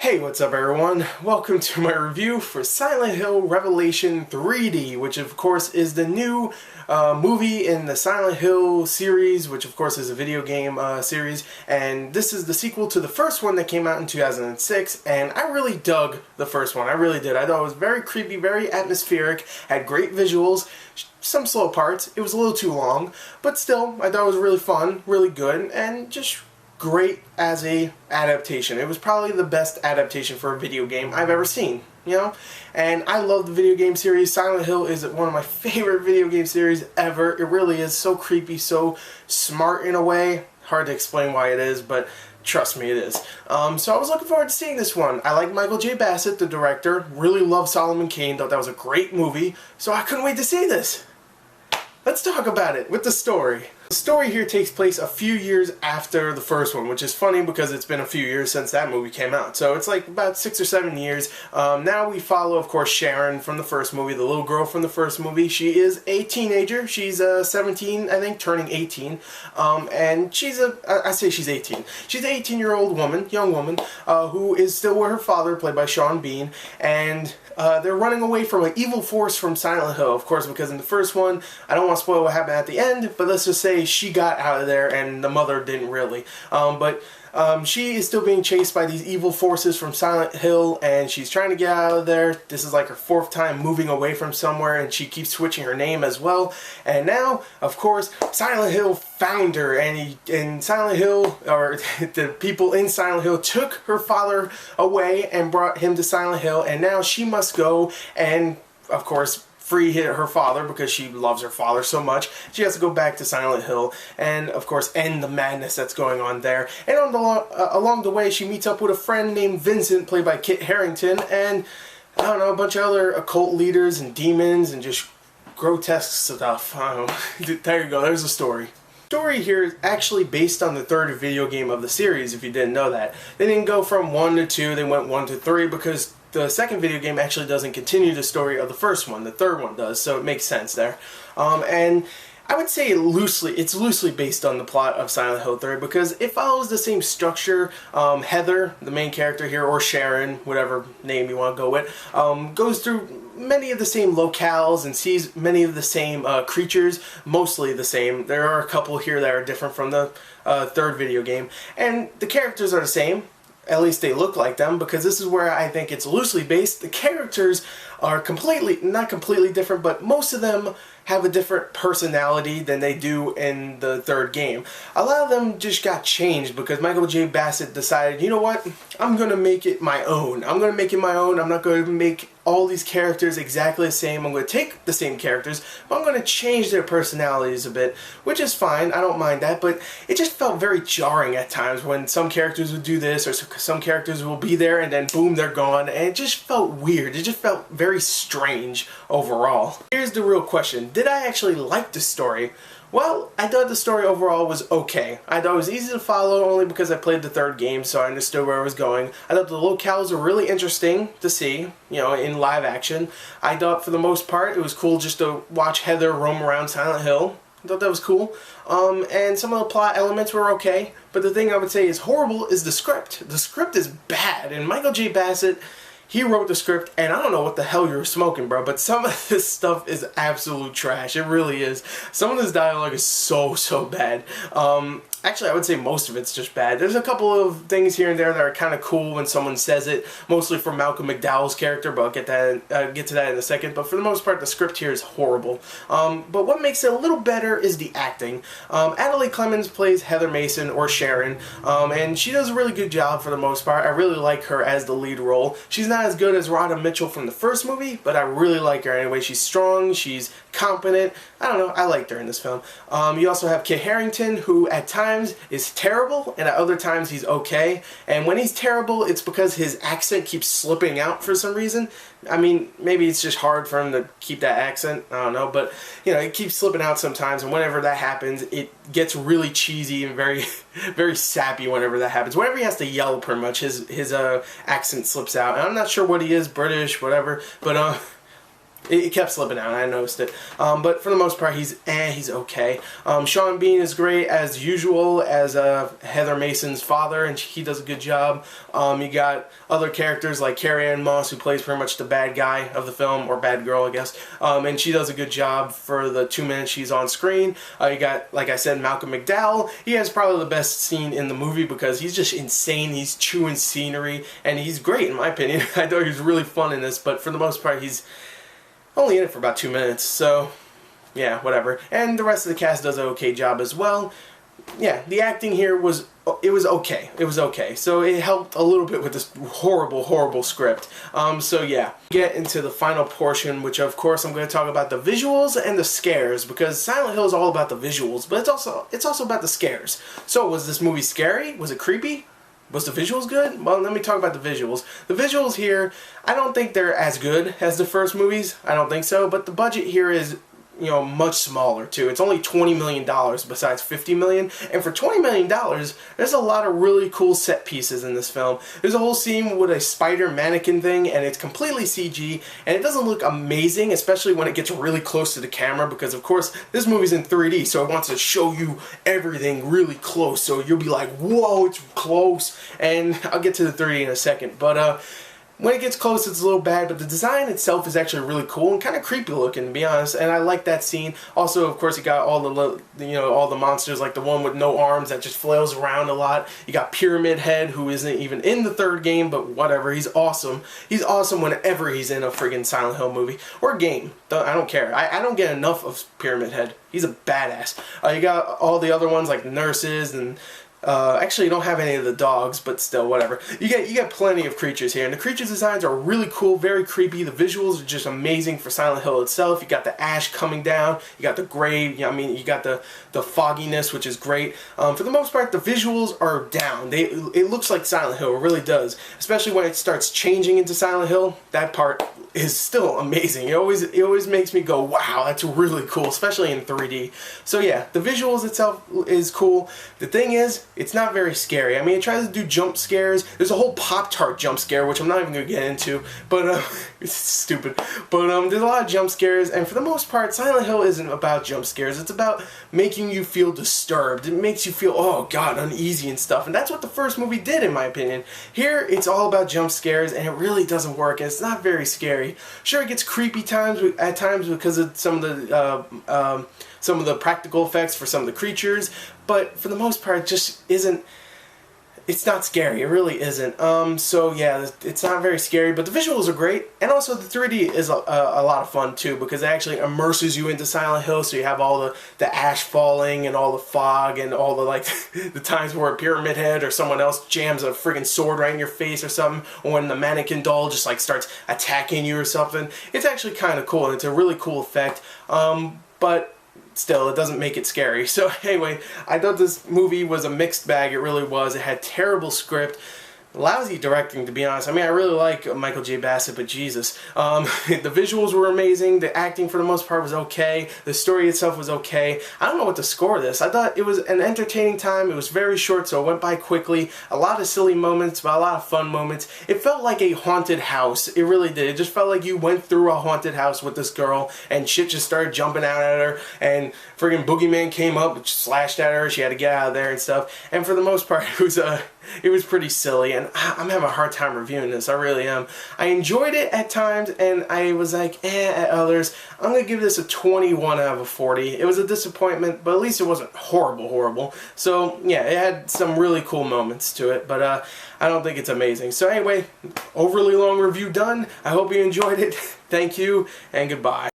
Hey, what's up everyone? Welcome to my review for Silent Hill Revelation 3D, which of course is the new movie in the Silent Hill series, which of course is a video game series, and this is the sequel to the first one that came out in 2006, and I really dug the first one. I really did. I thought it was very creepy, very atmospheric, had great visuals, some slow parts. It was a little too long, but still, I thought it was really fun, really good, and just great as a adaptation. It was probably the best adaptation for a video game I've ever seen, you know? And I love the video game series. Silent Hill is one of my favorite video game series ever. It really is so creepy, so smart in a way. Hard to explain why it is, but trust me, it is. So I was looking forward to seeing this one. I like Michael J. Bassett, the director. Really love Solomon Kane. Thought that was a great movie. So I couldn't wait to see this. Let's talk about it with the story. The story here takes place a few years after the first one, which is funny because it's been a few years since that movie came out. So it's like about 6 or 7 years. Now we follow, of course, Sharon from the first movie, the little girl from the first movie. She is a teenager. She's 17, I think, turning 18. And I say she's 18. She's an 18-year-old woman, young woman, who is still with her father, played by Sean Bean. And they're running away from an evil force from Silent Hill, of course, because in the first one, I don't want to spoil what happened at the end, but let's just say she got out of there and the mother didn't really. She is still being chased by these evil forces from Silent Hill, and she's trying to get out of there. This is like her 4th time moving away from somewhere, and she keeps switching her name as well. And now, of course, Silent Hill found her, and Silent Hill, or the people in Silent Hill, took her father away and brought him to Silent Hill, and now she must go and, of course, free her father because she loves her father so much. She has to go back to Silent Hill and, of course, end the madness that's going on there. And along the way, she meets up with a friend named Vincent, played by Kit Harington, and, I don't know, a bunch of other occult leaders and demons and just grotesque stuff. I don't know. There you go. There's the story. The story here is actually based on the 3rd video game of the series, if you didn't know that. They didn't go from 1 to 2, they went 1 to 3 because the 2nd video game actually doesn't continue the story of the first one. The 3rd one does, so it makes sense there. And I would say it's loosely based on the plot of Silent Hill 3 because it follows the same structure. Heather, the main character here, or Sharon, whatever name you want to go with, goes through many of the same locales and sees many of the same creatures, mostly the same. There are a couple here that are different from the 3rd video game, and the characters are the same. At least they look like them, because this is where I think it's loosely based. The characters are not completely different, but most of them have a different personality than they do in the 3rd game. A lot of them just got changed because Michael J. Bassett decided, you know what, I'm going to make it my own. I'm going to make it my own. I'm not going to make all these characters exactly the same. I'm going to take the same characters, but I'm going to change their personalities a bit, which is fine. I don't mind that, but it just felt very jarring at times when some characters would do this or some characters will be there and then boom, they're gone, and it just felt weird. It just felt very strange overall. Here's the real question. Did I actually like the story? Well, I thought the story overall was okay. I thought it was easy to follow only because I played the 3rd game, so I understood where I was going. I thought the locales were really interesting to see, you know, in live action. I thought for the most part it was cool just to watch Heather roam around Silent Hill. I thought that was cool. And some of the plot elements were okay, but the thing I would say is horrible is the script. The script is bad, and Michael J. Bassett, he wrote the script, and I don't know what the hell you were smoking, bro, but some of this stuff is absolute trash. It really is. Some of this dialogue is so bad. Actually, I would say most of it's just bad. There's a couple of things here and there that are kind of cool when someone says it, mostly from Malcolm McDowell's character, but I'll get to that in a second. But for the most part, the script here is horrible. But what makes it a little better is the acting. Adelaide Clemens plays Heather Mason, or Sharon, and she does a really good job for the most part. I really like her as the lead role. She's not as good as Rhoda Mitchell from the first movie, but I really like her anyway. She's strong, she's competent. I don't know, I liked her in this film. You also have Kit Harington, who at times is terrible, and at other times he's okay. And when he's terrible, it's because his accent keeps slipping out for some reason. I mean, maybe it's just hard for him to keep that accent, I don't know, but, you know, it keeps slipping out sometimes, and whenever that happens, it gets really cheesy and very, very sappy whenever that happens. Whenever he has to yell, pretty much, his accent slips out, and I'm not sure what he is, British, whatever, but, It kept slipping out, and I noticed it. But for the most part, he's okay. Sean Bean is great, as usual, as Heather Mason's father, and he does a good job. You got other characters like Carrie-Anne Moss, who plays pretty much the bad guy of the film, or bad girl, I guess. And she does a good job for the 2 minutes she's on screen. You got, like I said, Malcolm McDowell. He has probably the best scene in the movie because he's just insane. He's chewing scenery, and he's great, in my opinion. I thought he was really fun in this, but for the most part, he's only in it for about 2 minutes, so yeah, whatever. And the rest of the cast does an okay job as well. Yeah, the acting here was okay. It was okay. So it helped a little bit with this horrible script. So yeah, get into the final portion, which of course I'm going to talk about the visuals and the scares, because Silent Hill is all about the visuals, but it's also about the scares. So was this movie scary? Was it creepy? Was the visuals good? Well, let me talk about the visuals. The visuals here, I don't think they're as good as the first movies. I don't think so, but the budget here is, you know, much smaller too. It's only $20 million besides $50 million, and for $20 million, there's a lot of really cool set pieces in this film. There's a whole scene with a spider mannequin thing, and it's completely CG, and it doesn't look amazing, especially when it gets really close to the camera, because of course this movie's in 3D, so it wants to show you everything really close, so you'll be like, whoa, it's close. And I'll get to the 3D in a second, but when it gets close, it's a little bad, but the design itself is actually really cool and kind of creepy looking, to be honest, and I like that scene. Also, of course, you got all the, you know, all the monsters, like the one with no arms that just flails around a lot. You got Pyramid Head, who isn't even in the third game, but whatever, he's awesome. He's awesome whenever he's in a friggin' Silent Hill movie, or game. I don't care. I don't get enough of Pyramid Head. He's a badass. You got all the other ones, like nurses, and actually, you don't have any of the dogs, but still, whatever. You get plenty of creatures here, and the creature designs are really cool, very creepy. The visuals are just amazing for Silent Hill itself. You got the ash coming down, you got the gray, you know, I mean, you got the fogginess, which is great. For the most part, the visuals are down. It looks like Silent Hill, it really does. Especially when it starts changing into Silent Hill, that part is still amazing. It always makes me go, wow, that's really cool, especially in 3D. So yeah, the visuals itself is cool. The thing is, it's not very scary. I mean, it tries to do jump scares. There's a whole Pop-Tart jump scare, which I'm not even going to get into, but it's stupid. But there's a lot of jump scares, and for the most part, Silent Hill isn't about jump scares. It's about making you feel disturbed. It makes you feel, oh god, uneasy and stuff, and that's what the first movie did, in my opinion. Here, it's all about jump scares, and it really doesn't work, and it's not very scary. Sure, it gets creepy at times because of some of the practical effects for some of the creatures, but for the most part, it just isn't. It's not scary. It really isn't. So yeah, it's not very scary, but the visuals are great, and also the 3D is a lot of fun too, because it actually immerses you into Silent Hill. So you have all the ash falling and all the fog and all the like the times where a Pyramid Head or someone else jams a friggin' sword right in your face or something, or when the mannequin doll just like starts attacking you or something. It's actually kind of cool, and it's a really cool effect. But still, it doesn't make it scary. So anyway, I thought this movie was a mixed bag. It really was. It had terrible script, lousy directing, to be honest. I mean, I really like Michael J. Bassett, but Jesus. The visuals were amazing. The acting, for the most part, was okay. The story itself was okay. I don't know what to score this. I thought it was an entertaining time. It was very short, so it went by quickly. A lot of silly moments, but a lot of fun moments. It felt like a haunted house. It really did. It just felt like you went through a haunted house with this girl, and shit just started jumping out at her, and friggin' Boogeyman came up, slashed at her. She had to get out of there and stuff. And for the most part, it was pretty silly, and I'm having a hard time reviewing this. I really am. I enjoyed it at times, and I was like, at others. I'm going to give this a 21 out of 40. It was a disappointment, but at least it wasn't horrible. So, yeah, it had some really cool moments to it, but I don't think it's amazing. So anyway, overly long review done. I hope you enjoyed it. Thank you, and goodbye.